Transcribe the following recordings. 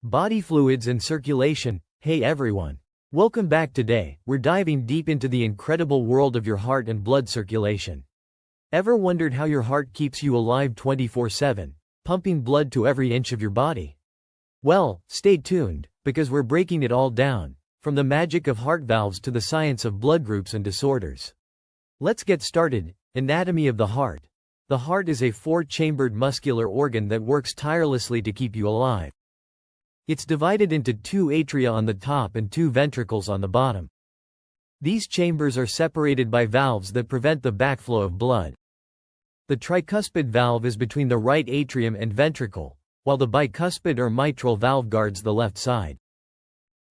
Body fluids and circulation. Hey everyone. Welcome back. Today, we're diving deep into the incredible world of your heart and blood circulation. Ever wondered how your heart keeps you alive 24/7, pumping blood to every inch of your body? Well, stay tuned, because we're breaking it all down, from the magic of heart valves to the science of blood groups and disorders. Let's get started. Anatomy of the heart. The heart is a four-chambered muscular organ that works tirelessly to keep you alive. It's divided into two atria on the top and two ventricles on the bottom. These chambers are separated by valves that prevent the backflow of blood. The tricuspid valve is between the right atrium and ventricle, while the bicuspid or mitral valve guards the left side.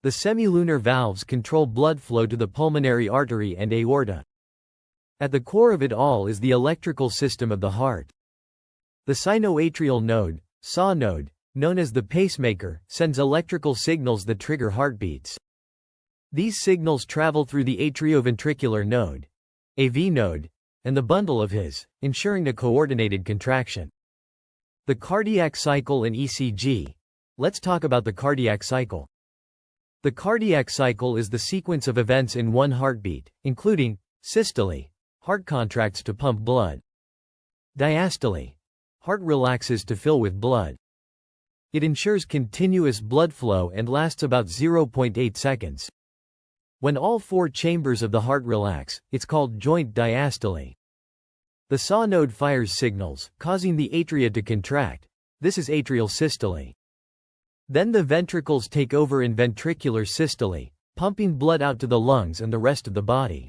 The semilunar valves control blood flow to the pulmonary artery and aorta. At the core of it all is the electrical system of the heart. The sinoatrial node, SAW node, known as the pacemaker, sends electrical signals that trigger heartbeats. These signals travel through the atrioventricular node, AV node, and the bundle of His, ensuring a coordinated contraction. The cardiac cycle and ECG. Let's talk about the cardiac cycle. The cardiac cycle is the sequence of events in one heartbeat, including systole, heart contracts to pump blood; diastole, heart relaxes to fill with blood. It ensures continuous blood flow and lasts about 0.8 seconds. When all four chambers of the heart relax, it's called joint diastole. The SAW node fires signals, causing the atria to contract. This is atrial systole. Then the ventricles take over in ventricular systole, pumping blood out to the lungs and the rest of the body.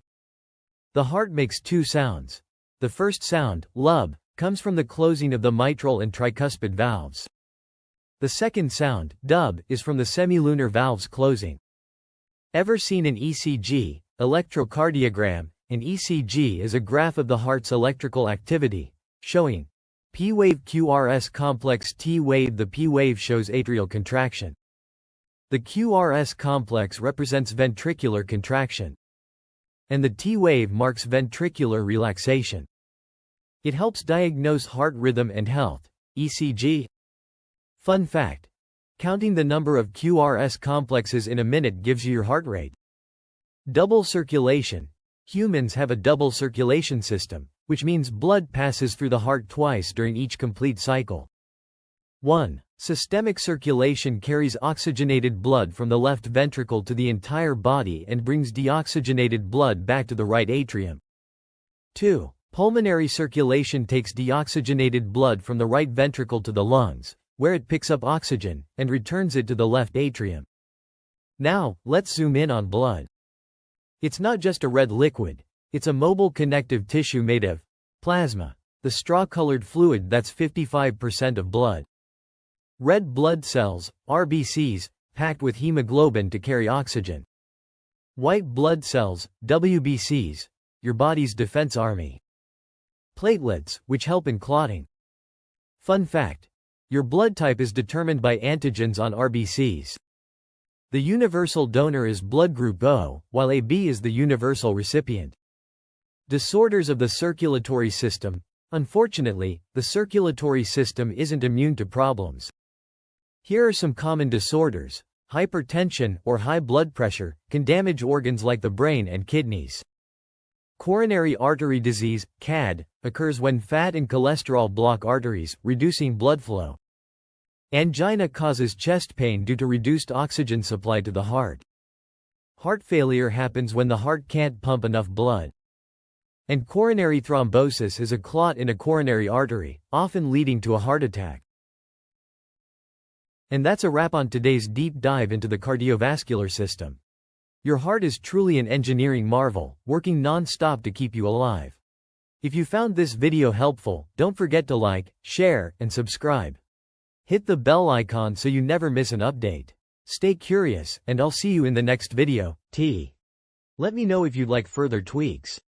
The heart makes two sounds. The first sound, lub, comes from the closing of the mitral and tricuspid valves. The second sound, dub, is from the semilunar valves closing. Ever seen an ECG, electrocardiogram? An ECG is a graph of the heart's electrical activity, showing P-wave QRS complex T-wave. The P-wave shows atrial contraction. The QRS complex represents ventricular contraction. And the T-wave marks ventricular relaxation. It helps diagnose heart rhythm and health. ECG. Fun fact: counting the number of QRS complexes in a minute gives you your heart rate. Double circulation. Humans have a double circulation system, which means blood passes through the heart twice during each complete cycle. 1. Systemic circulation carries oxygenated blood from the left ventricle to the entire body and brings deoxygenated blood back to the right atrium. 2. Pulmonary circulation takes deoxygenated blood from the right ventricle to the lungs, where it picks up oxygen, and returns it to the left atrium. Now, let's zoom in on blood. It's not just a red liquid, it's a mobile connective tissue made of plasma, the straw-colored fluid that's 55% of blood. Red blood cells, RBCs, packed with hemoglobin to carry oxygen. White blood cells, WBCs, your body's defense army. Platelets, which help in clotting. Fun fact: your blood type is determined by antigens on RBCs. The universal donor is blood group O, while AB is the universal recipient. Disorders of the circulatory system. Unfortunately, the circulatory system isn't immune to problems. Here are some common disorders. Hypertension, or high blood pressure, can damage organs like the brain and kidneys. Coronary artery disease, CAD, occurs when fat and cholesterol block arteries, reducing blood flow. Angina causes chest pain due to reduced oxygen supply to the heart. Heart failure happens when the heart can't pump enough blood. And coronary thrombosis is a clot in a coronary artery, often leading to a heart attack. And that's a wrap on today's deep dive into the cardiovascular system. Your heart is truly an engineering marvel, working non-stop to keep you alive. If you found this video helpful, don't forget to like, share, and subscribe. Hit the bell icon so you never miss an update. Stay curious, and I'll see you in the next video. Let me know if you'd like further tweaks.